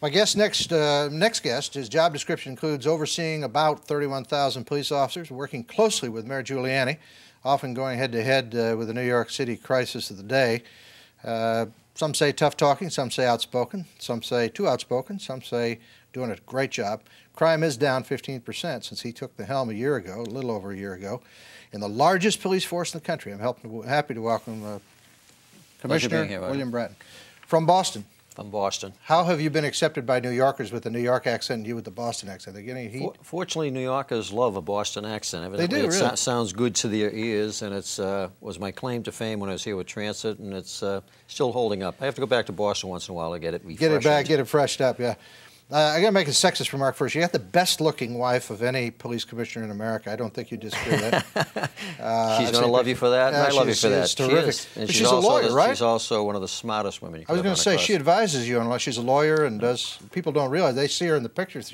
My next guest, his job description includes overseeing about 31,000 police officers, working closely with Mayor Giuliani, often going head-to-head with the New York City crisis of the day. Some say tough talking, some say outspoken, some say too outspoken, some say doing a great job. Crime is down 15% since he took the helm a little over a year ago, in the largest police force in the country. I'm happy to welcome Commissioner William Bratton from Boston. From Boston. How have you been accepted by New Yorkers with the New York accent and you with the Boston accent? Are they getting heat? Fortunately, New Yorkers love a Boston accent. Evidently, they do, really. It sounds good to their ears, and it was my claim to fame when I was here with Transit, and it's still holding up. I have to go back to Boston once in a while to get it refreshed. Get it back, get it freshed up, yeah. I got to make a sexist remark first. You got the best-looking wife of any police commissioner in America. I don't think you disagree with that. She's going to love you for that, and I love you for that. She's terrific. And she's a lawyer, right? She's also one of the smartest women you could I was going to say, across. she advises you on law. She's a lawyer and does. People don't realize. They see her in the pictures.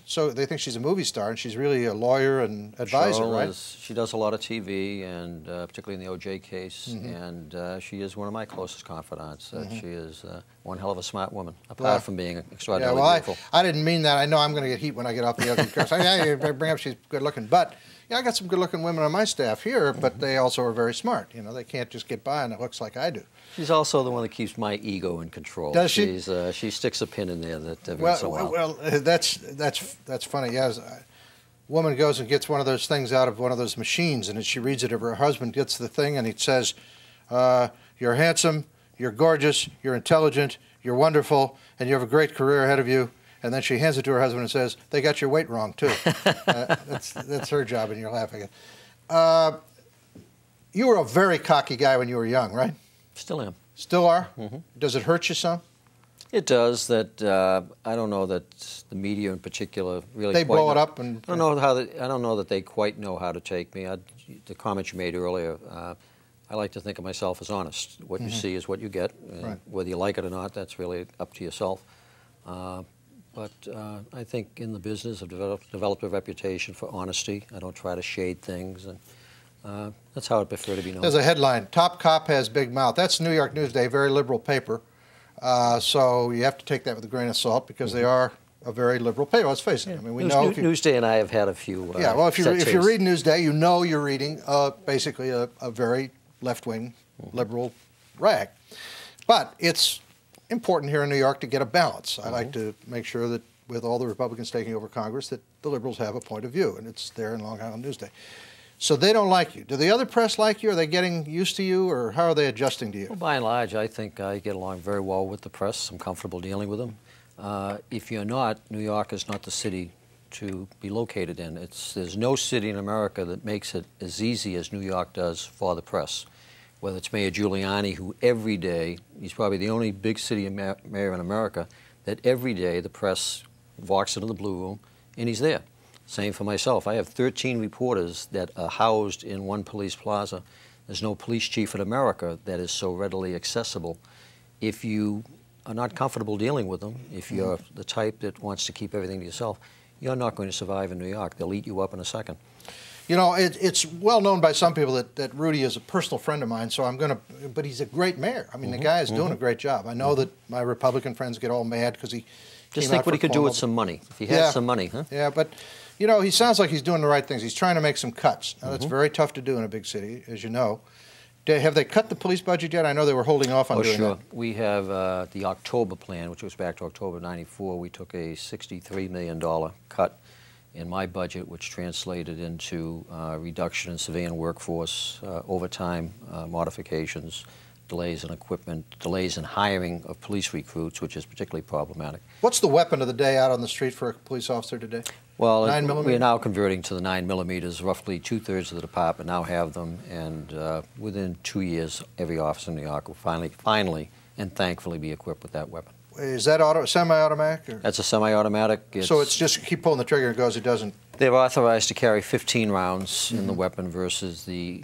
So they think she's a movie star, and she's really a lawyer and advisor, right? She does a lot of TV, and particularly in the O.J. case, and she is one of my closest confidants. She is one hell of a smart woman, apart from being extraordinarily beautiful. I didn't mean that. I know I'm going to get heat when I get off the ugly curse. I bring up she's good-looking, but I got some good-looking women on my staff here, but they also are very smart. You know, they can't just get by and it looks like I do. She's also the one that keeps my ego in control. Does she? She sticks a pin in there that every once in a while. Well, that's funny. Yes, a woman goes and gets one of those things out of one of those machines, and she reads it. Her husband gets the thing, and it says, "You're handsome, you're gorgeous, you're intelligent, you're wonderful, and you have a great career ahead of you." And then she hands it to her husband and says, "They got your weight wrong, too." That's her job, and you're laughing. You were a very cocky guy when you were young, right? Still am. Still are? Does it hurt you some? It does. That I don't know that the media in particular really. They blow it up, and I don't know that they quite know how to take me. The comment you made earlier. I like to think of myself as honest. What you see is what you get. Right. Whether you like it or not, that's really up to yourself. But I think in the business I've developed a reputation for honesty. I don't try to shade things, and that's how I prefer to be known. There's a headline, "Top Cop Has Big Mouth." That's New York Newsday, very liberal paper. So you have to take that with a grain of salt because they are a very liberal paper. Let's face it. I mean, we know Newsday and I have had a few. Yeah, well, if you read Newsday, you know you're reading basically a very left-wing liberal rag. But it's important here in New York to get a balance. I like to make sure that with all the Republicans taking over Congress that the liberals have a point of view, and it's there in Long Island Newsday. So they don't like you. Do the other press like you? Are they getting used to you, or how are they adjusting to you? Well, by and large, I think I get along very well with the press. I'm comfortable dealing with them. If you're not, New York is not the city to be located in. There's no city in America that makes it as easy as New York does for the press. Whether it's Mayor Giuliani, who every day, he's probably the only big city mayor in America, that every day the press walks into the Blue Room and he's there. Same for myself. I have 13 reporters that are housed in one police plaza. There's no police chief in America that is so readily accessible. If you are not comfortable dealing with them, if you're the type that wants to keep everything to yourself, you're not going to survive in New York. They'll eat you up in a second. You know, it's well known by some people that Rudy is a personal friend of mine, so I'm going to, but he's a great mayor. I mean, the guy is doing a great job. I know that my Republican friends get all mad because he just think what he could do with some money. If he had some money, huh? Yeah, but, you know, he sounds like he's doing the right things. He's trying to make some cuts. Now, that's very tough to do in a big city, as you know. Have they cut the police budget yet? I know they were holding off on doing that. We have the October plan, which goes back to October '94. We took a $63 million cut in my budget, which translated into reduction in civilian workforce, overtime modifications, delays in equipment, delays in hiring of police recruits, which is particularly problematic. What's the weapon of the day out on the street for a police officer today? Well, we're now converting to the 9mm. Roughly 2/3 of the department now have them, and within 2 years, every officer in New York will finally and thankfully be equipped with that weapon. Is that semi-automatic? That's a semi-automatic. So it's just keep pulling the trigger and it goes, it doesn't? They're authorized to carry 15 rounds in the weapon versus the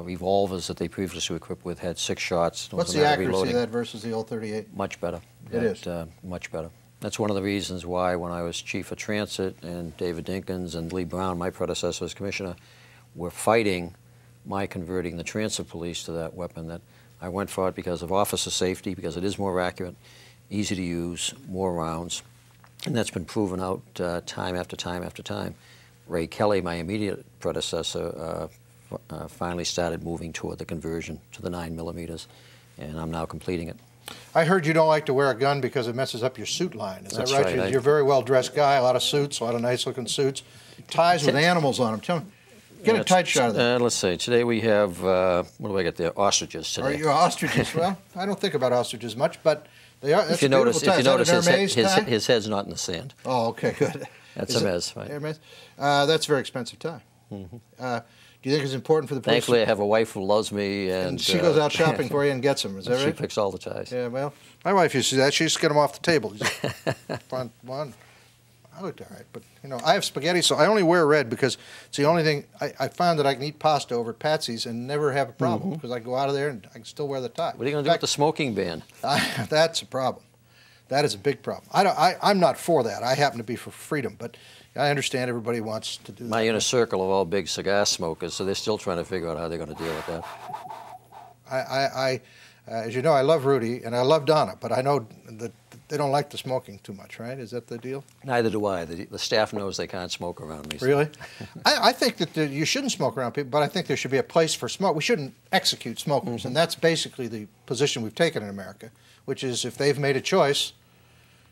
revolvers that they previously equipped with had 6 shots. What's the accuracy of that versus the old .38? Much better. It is? Much better. That's one of the reasons why when I was chief of transit and David Dinkins and Lee Brown, my predecessor as commissioner, were fighting my converting the transit police to that weapon, that I went for it because of officer safety, because it is more accurate, easy to use, more rounds, and that's been proven out time after time after time. Ray Kelly, my immediate predecessor, finally started moving toward the conversion to the 9mm, and I'm now completing it. I heard you don't like to wear a gun because it messes up your suit line. Is That's that right? right. You're a very well-dressed guy, a lot of suits, a lot of nice-looking suits, ties with animals on them. Tell me, get a tight shot of that. Let's see. Today we have, what do I get there? Ostriches today. Are you ostriches? Well, I don't think about ostriches much, but they are. That's if you notice, tie. his head's not in the sand. Oh, okay, good. That's Hermes, right? Hermes? That's a very expensive tie. Mm-hmm. Do you think it's important for the police? Thankfully, I have a wife who loves me, and she goes out shopping for you and gets them. Is that right? She picks all the ties. Yeah, well, my wife used to do that. She used to get them off the table. Find one. I looked all right, but you know, I have spaghetti, so I only wear red because it's the only thing I found that I can eat pasta over at Patsy's and never have a problem because I go out of there and I can still wear the tie. What are you going to do with the smoking ban? That's a problem. That is a big problem. I'm not for that. I happen to be for freedom, but I understand everybody wants to do that. My inner circle of all big cigar smokers, so they're still trying to figure out how they're going to deal with that. As you know, I love Rudy and I love Donna, but I know that they don't like the smoking too much, right? Is that the deal? Neither do I. The staff knows they can't smoke around me. So. Really? I think that you shouldn't smoke around people, but I think there should be a place for smoke. We shouldn't execute smokers, and that's basically the position we've taken in America, which is if they've made a choice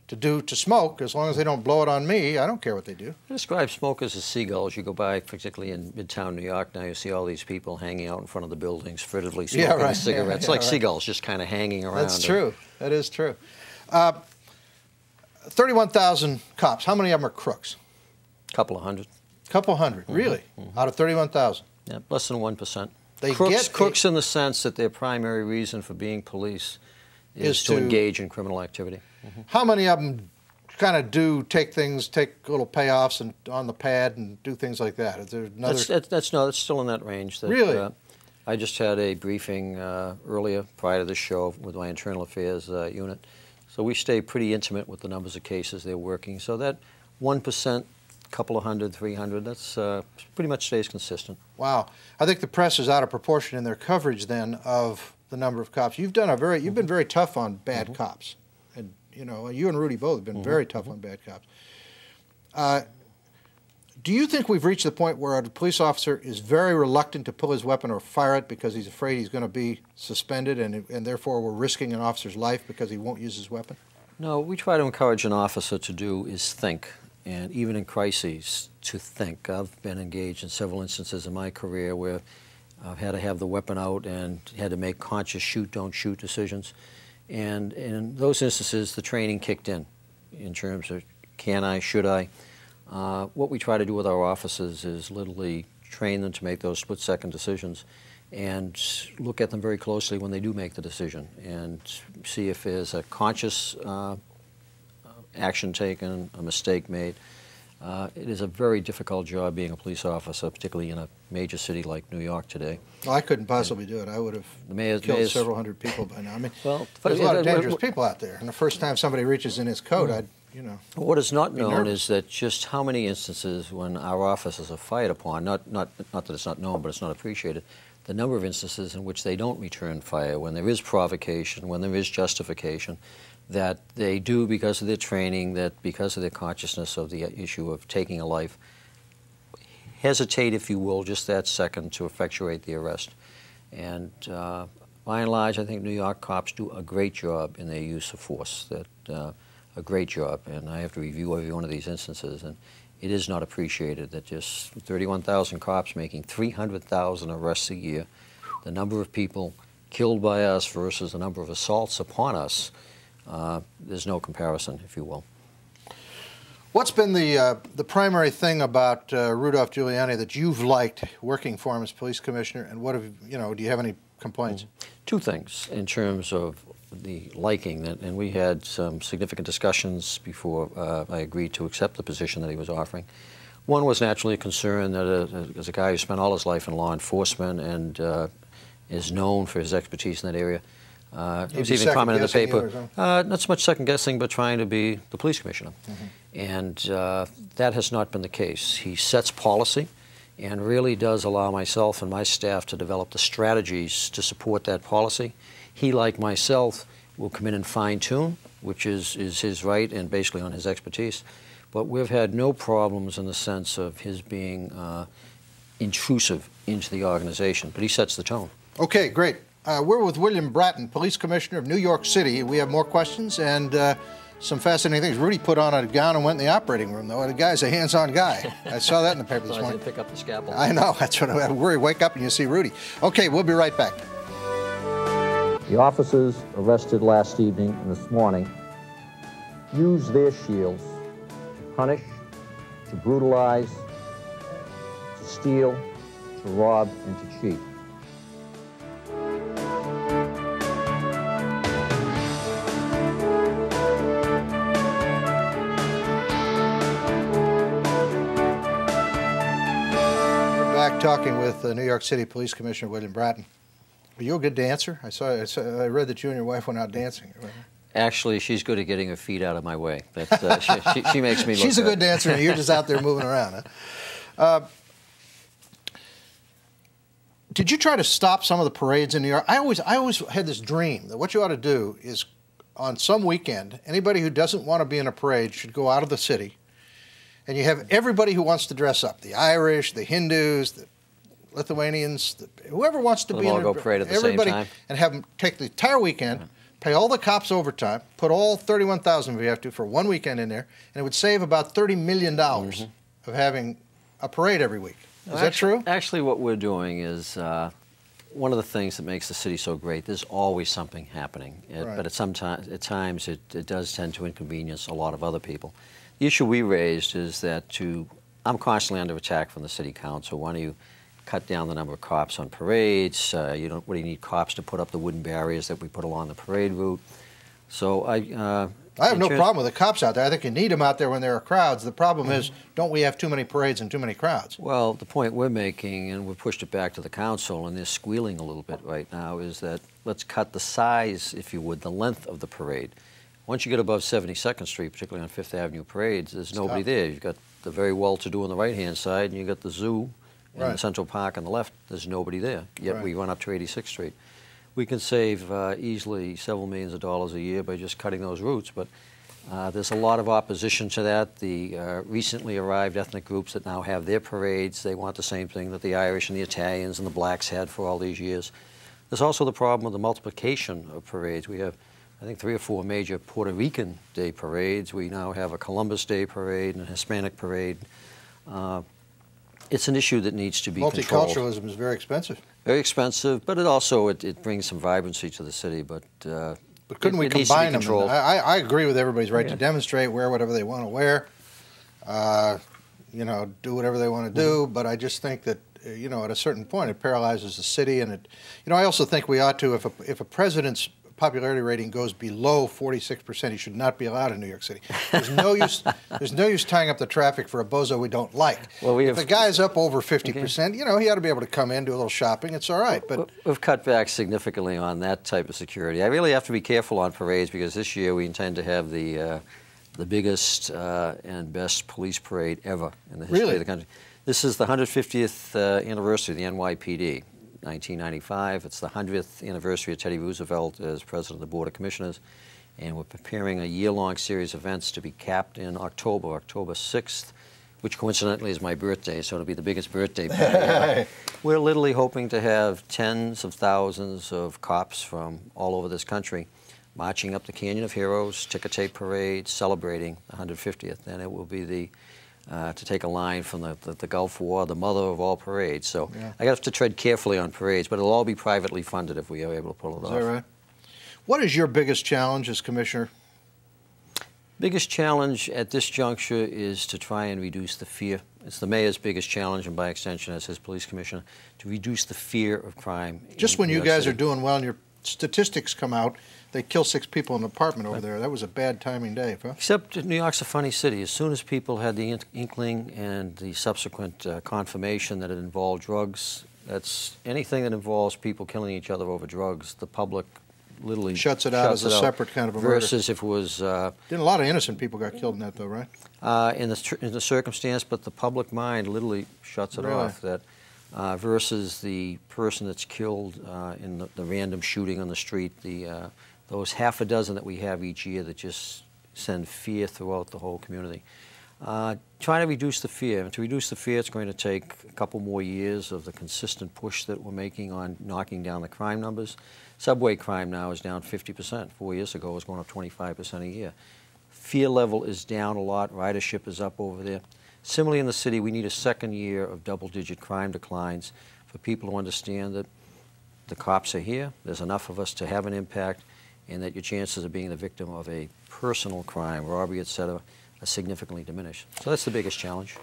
to smoke, as long as they don't blow it on me, I don't care what they do. I describe smokers as seagulls. You go by, particularly in Midtown New York now, you see all these people hanging out in front of the buildings, furtively smoking a cigarette. It's like seagulls just kind of hanging around. That's true. That is true. 31,000 cops. How many of them are crooks? A couple of hundred. Couple hundred, really? Out of 31,000? Yeah, less than 1%. Crooks in the sense that their primary reason for being police is to engage in criminal activity. How many of them kind of take little payoffs and on the pad and do things like that? Is there another? That's still in that range. Really? I just had a briefing earlier, prior to this show, with my internal affairs unit. So we stay pretty intimate with the numbers of cases they're working. So that 1%, couple of hundred, 300, that's pretty much stays consistent. Wow. I think the press is out of proportion in their coverage then of the number of cops. You've been very tough on bad cops. And you know, you and Rudy both have been very tough on bad cops. Do you think we've reached the point where a police officer is very reluctant to pull his weapon or fire it because he's afraid he's going to be suspended and therefore we're risking an officer's life because he won't use his weapon? No, what we try to encourage an officer to do is think, and even in crises, to think. I've been engaged in several instances in my career where I've had to have the weapon out and had to make conscious shoot, don't shoot decisions. And in those instances, the training kicked in terms of can I, should I. What we try to do with our officers is literally train them to make those split-second decisions and look at them very closely when they do make the decision and see if there's a conscious action taken, a mistake made. It is a very difficult job being a police officer, particularly in a major city like New York today. Well, I couldn't possibly do it. I would have killed several hundred people by now. I mean, well, there's a lot of dangerous people out there, and the first time somebody reaches in his coat, What is not known is that just how many instances when our officers are fired upon, not that it's not known, but it's not appreciated, the number of instances in which they don't return fire, when there is provocation, when there is justification, that they do because of their training, that because of their consciousness of the issue of taking a life, hesitate, if you will, just that second to effectuate the arrest. And by and large, I think New York cops do a great job in their use of force, a great job, and I have to review every one of these instances, and it is not appreciated that just 31,000 cops making 300,000 arrests a year, the number of people killed by us versus the number of assaults upon us, there's no comparison, if you will. What's been the primary thing about Rudolph Giuliani that you've liked working for him as police commissioner, and what have do you have any complaints? Two things in terms of the liking, and we had some significant discussions before I agreed to accept the position that he was offering. One was naturally a concern that as a guy who spent all his life in law enforcement and is known for his expertise in that area, he was even commenting in the paper, not so much second guessing, but trying to be the police commissioner. And that has not been the case. He sets policy and really does allow myself and my staff to develop the strategies to support that policy. He, like myself, will come in and fine-tune, which is his right and basically on his expertise. But we've had no problems in the sense of his being intrusive into the organization. But he sets the tone. Okay, great. We're with William Bratton, Police Commissioner of New York City. We have more questions and some fascinating things. Rudy put on a gown and went in the operating room, though. The guy's a hands-on guy. I saw that in the paper this morning. I didn't pick up the scalpel. I know. That's what I worry. Wake up and you see Rudy. Okay, we'll be right back. The officers arrested last evening and this morning used their shields to punish, to brutalize, to steal, to rob, and to cheat. Talking with New York City Police Commissioner William Bratton. Are you a good dancer? I read that you and your wife went out dancing. Actually, she's good at getting her feet out of my way. She makes me look She's a good dancer, and you're just out there moving around. Huh? Did you try to stop some of the parades in New York? I always had this dream that what you ought to do is, on some weekend, anybody who doesn't want to be in a parade should go out of the city, and you have everybody who wants to dress up, the Irish, the Hindus, the Lithuanians, whoever wants to be in go parade at the same time. And have them take the entire weekend, pay all the cops overtime, put all 31,000 if you have to for one weekend in there, and it would save about $30 million of having a parade every week. Is that true? Actually, what we're doing is one of the things that makes the city so great. There's always something happening, but at times it does tend to inconvenience a lot of other people. The issue we raised is that I'm constantly under attack from the city council. Why don't you cut down the number of cops on parades? What do you need cops to put up the wooden barriers that we put along the parade route? So I have no problem with the cops out there. I think you need them out there when there are crowds. The problem is, don't we have too many parades and too many crowds? Well, the point we're making, and we've pushed it back to the council, and they're squealing a little bit right now, is that let's cut the size, if you would, the length of the parade. Once you get above 72nd Street, particularly on Fifth Avenue parades, there's nobody there. You've got the very well-to-do on the right-hand side, and you've got the zoo and the Central Park on the left. There's nobody there, yet we run up to 86th Street. We can save easily several millions of dollars a year by just cutting those routes, but there's a lot of opposition to that. The recently arrived ethnic groups that now have their parades, they want the same thing that the Irish and the Italians and the blacks had for all these years. There's also the problem with the multiplication of parades. We have, I think, 3 or 4 major Puerto Rican Day parades. We now have a Columbus Day parade and a Hispanic parade. It's an issue that needs to be controlled. Multiculturalism is very expensive. Very expensive, but it brings some vibrancy to the city. But couldn't we combine them? I agree with everybody's right to demonstrate, wear whatever they want to wear, do whatever they want to do. But I just think that at a certain point it paralyzes the city, and I also think we ought to, if a president's popularity rating goes below 46%, he should not be allowed in New York City. There's no use. There's no use tying up the traffic for a bozo we don't like. Well, if the guy's up over 50%, he ought to be able to come in, do a little shopping. It's all right. But we've cut back significantly on that type of security. I really have to be careful on parades because this year we intend to have the biggest and best police parade ever in the history of the country. This is the 150th anniversary of the NYPD. 1995. It's the 100th anniversary of Teddy Roosevelt as president of the Board of Commissioners, and we're preparing a year-long series of events to be capped in October 6th, which coincidentally is my birthday, so it'll be the biggest birthday party. We're literally hoping to have tens of thousands of cops from all over this country marching up the Canyon of Heroes, ticker tape parade, celebrating the 150th, and it will be to take a line from the Gulf War, the mother of all parades. So I have to tread carefully on parades, but it'll all be privately funded if we are able to pull it off. Is that right? What is your biggest challenge as commissioner? Biggest challenge at this juncture is to try and reduce the fear. It's the mayor's biggest challenge, and by extension as his police commissioner, to reduce the fear of crime. Just when you guys are doing well and your statistics come out, they kill 6 people in an apartment over there. That was a bad timing day, huh? Except New York's a funny city. As soon as people had the inkling and the subsequent confirmation that it involved drugs, that's anything that involves people killing each other over drugs, the public literally shuts it out as a separate kind of a murder. Versus if it was... a lot of innocent people got killed in that, though, right? In the circumstance, but the public mind literally shuts it off. That versus the person that's killed in the random shooting on the street, the those half a dozen that we have each year that just send fear throughout the whole community. Trying to reduce the fear. And to reduce the fear, it's going to take a couple more years of the consistent push that we're making on knocking down the crime numbers. Subway crime now is down 50%. 4 years ago, it was going up 25% a year. Fear level is down a lot. Ridership is up over there. Similarly, in the city, we need a second year of double-digit crime declines for people to understand that the cops are here, there's enough of us to have an impact, and that your chances of being the victim of a personal crime, robbery, etc., are significantly diminished. So that's the biggest challenge.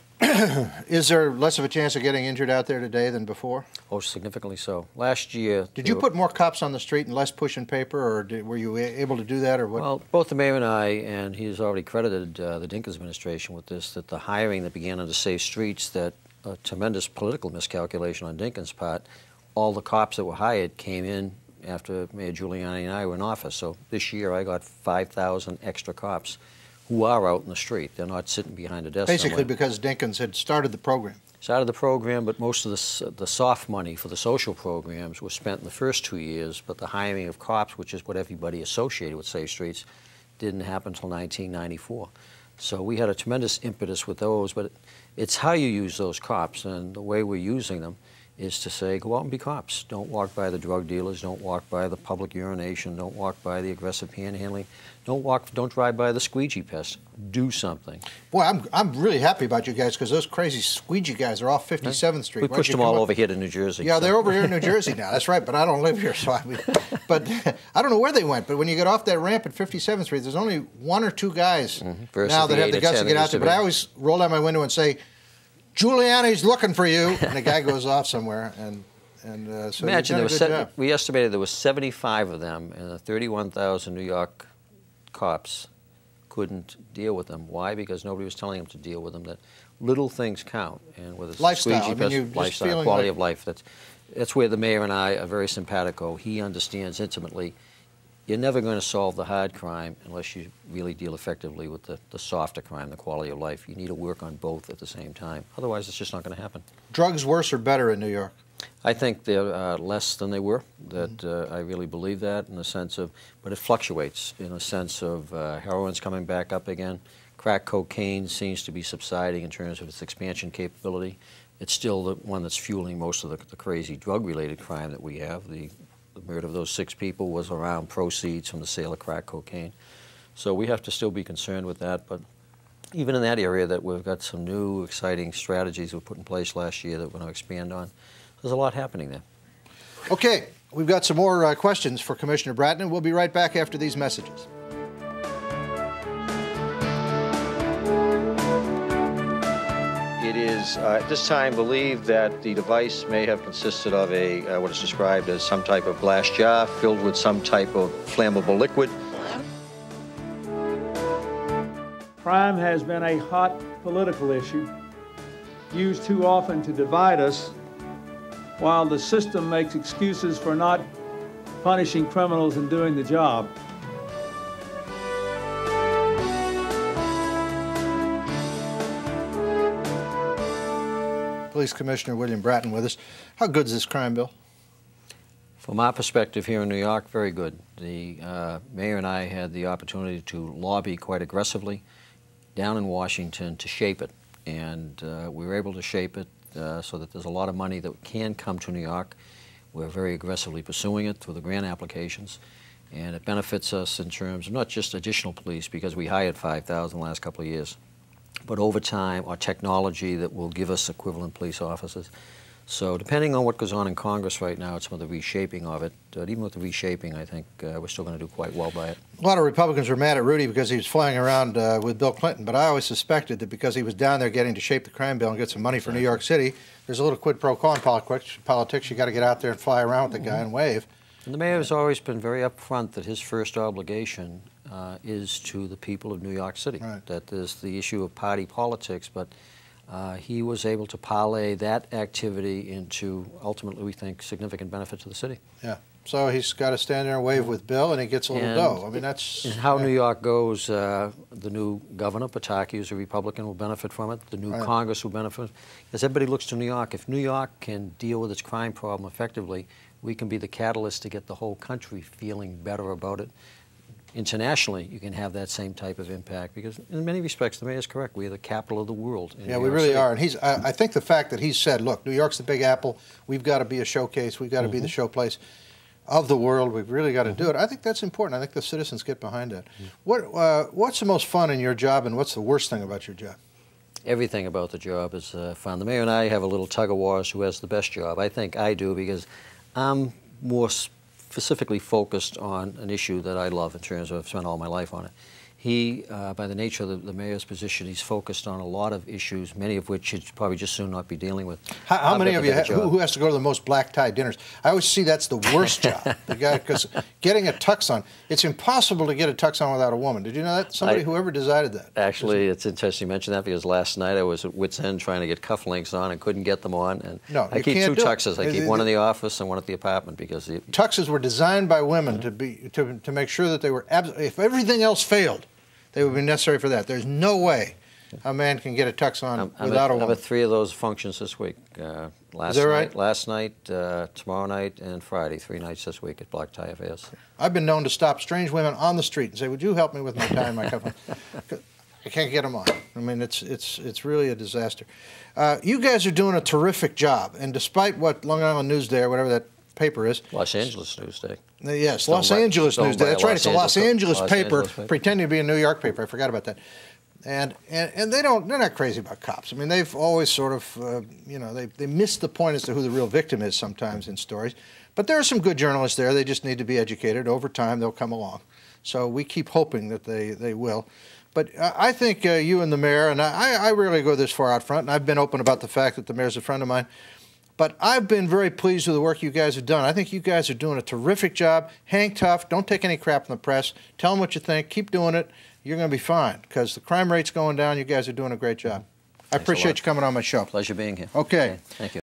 Is there less of a chance of getting injured out there today than before? Oh, significantly so. Last year... Did you put more cops on the street and less pushing paper, or were you able to do that, or what? Well, both the mayor and I, and he's already credited the Dinkins administration with this, that the hiring that began under Safe Streets, that a tremendous political miscalculation on Dinkins' part, all the cops that were hired came in after Mayor Giuliani and I were in office. So this year I got 5,000 extra cops who are out in the street. They're not sitting behind a desk Basically somewhere. because Dinkins had started the program. Started the program, but most of the soft money for the social programs was spent in the first 2 years, but the hiring of cops, which is what everybody associated with Safe Streets, didn't happen until 1994. So we had a tremendous impetus with those, but it's how you use those cops, and the way we're using them is to say, go out and be cops. Don't walk by the drug dealers, don't walk by the public urination, don't walk by the aggressive panhandling, don't drive by the squeegee pest. Do something. Boy, I'm really happy about you guys, because those crazy squeegee guys are off 57th Street. We pushed them all over here to New Jersey. Yeah, so. They're over here in New Jersey now. That's right, but I don't live here, so but I don't know where they went. But when you get off that ramp at 57th Street, there's only 1 or 2 guys now that have the guts to get out there. But I always roll down my window and say, Giuliani's looking for you, and the guy goes off somewhere. And so imagine we estimated there were 75 of them, and the 31,000 New York cops couldn't deal with them. Why? Because nobody was telling them to deal with them. That little things count, and whether it's lifestyle, squeegee, lifestyle, quality of life. That's where the mayor and I are very simpatico. He understands intimately. You're never going to solve the hard crime unless you really deal effectively with the softer crime, the quality of life. You need to work on both at the same time. Otherwise, it's just not going to happen. Drugs worse or better in New York? I think they're less than they were. I really believe that in the sense of, but it fluctuates in a sense of heroin's coming back up again. Crack cocaine seems to be subsiding in terms of its expansion capability. It's still the one that's fueling most of the crazy drug-related crime that we have. The murder of those 6 people was around proceeds from the sale of crack cocaine. So we have to still be concerned with that. But even in that area, that we've got some new exciting strategies we put in place last year that we're going to expand on. There's a lot happening there. Okay, we've got some more questions for Commissioner Bratton, and we'll be right back after these messages. It is at this time believed that the device may have consisted of what is described as some type of glass jar filled with some type of flammable liquid. Crime has been a hot political issue, used too often to divide us, while the system makes excuses for not punishing criminals and doing the job. Police Commissioner William Bratton with us. How good is this crime bill? From our perspective here in New York, very good. The mayor and I had the opportunity to lobby quite aggressively down in Washington to shape it. And we were able to shape it so that there's a lot of money that can come to New York. We're very aggressively pursuing it through the grant applications. And it benefits us in terms of not just additional police, because we hired 5,000 the last couple of years, but over time, our technology that will give us equivalent police officers. So depending on what goes on in Congress right now, it's some of the reshaping of it. Even with the reshaping, I think we're still going to do quite well by it. A lot of Republicans were mad at Rudy because he was flying around with Bill Clinton, but I always suspected that because he was down there getting to shape the crime bill and get some money for New York City, there's a little quid pro quo in politics. You got to get out there and fly around with the guy and wave. And the mayor has always been very upfront that his first obligation is to the people of New York City. Right. That there's the issue of party politics, but he was able to parlay that activity into, ultimately, we think, significant benefit to the city. Yeah. So he's got to stand there and wave with Bill, and he gets a little dough. I mean, that's... And how New York goes, the new governor, Pataki, who's a Republican, will benefit from it. The new Congress will benefit. As everybody looks to New York, if New York can deal with its crime problem effectively, we can be the catalyst to get the whole country feeling better about it. internationally you can have that same type of impact, because in many respects the mayor is correct. We are the capital of the world. Yeah, we really are. And I think the fact that he said, look, New York's the Big Apple, we've got to be a showcase, we've got to be the showplace of the world, we've really got to do it. I think that's important. I think the citizens get behind that. What's the most fun in your job, and what's the worst thing about your job? Everything about the job is fun. The mayor and I have a little tug of war as who has the best job. I think I do, because I'm more specifically focused on an issue that I love in terms of I've spent all my life on it. He, by the nature of the mayor's position, he's focused on a lot of issues, many of which he'd probably just soon not be dealing with. How many of you, who has to go to the most black tie dinners? I always see that's the worst job, the guy, because getting a tux on, it's impossible to get a tux on without a woman. Did you know that? Whoever decided that. Actually, it's interesting you mention that, because last night I was at wit's end trying to get cufflinks on and couldn't get them on. And no, I keep two tuxes. I keep one in the office and one at the apartment, because tuxes were designed by women to make sure that they were if everything else failed, they would be necessary for that. There's no way a man can get a tux on without a woman. I'm at 3 of those functions this week. Is that right? Last night, tomorrow night, and Friday. 3 nights this week at Black Tie Affairs. I've been known to stop strange women on the street and say, "Would you help me with my tie and my cuff?" I can't get them on. I mean, it's really a disaster. You guys are doing a terrific job, and despite what Long Island Newsday or whatever that paper is, Los Angeles Newsday. Yes, Los Angeles Newsday. That's right. It's a Los Angeles paper pretending to be a New York paper. I forgot about that. And they're not crazy about cops. I mean, they've always sort of, they miss the point as to who the real victim is sometimes in stories. But there are some good journalists there. They just need to be educated. Over time, they'll come along. So we keep hoping that they will. But I think you and the mayor, and I rarely go this far out front, and I've been open about the fact that the mayor's a friend of mine, but I've been very pleased with the work you guys have done. I think you guys are doing a terrific job. Hang tough. Don't take any crap from the press. Tell them what you think. Keep doing it. You're going to be fine, because the crime rate's going down. You guys are doing a great job. I appreciate you coming on my show. Pleasure being here. Okay. Thank you.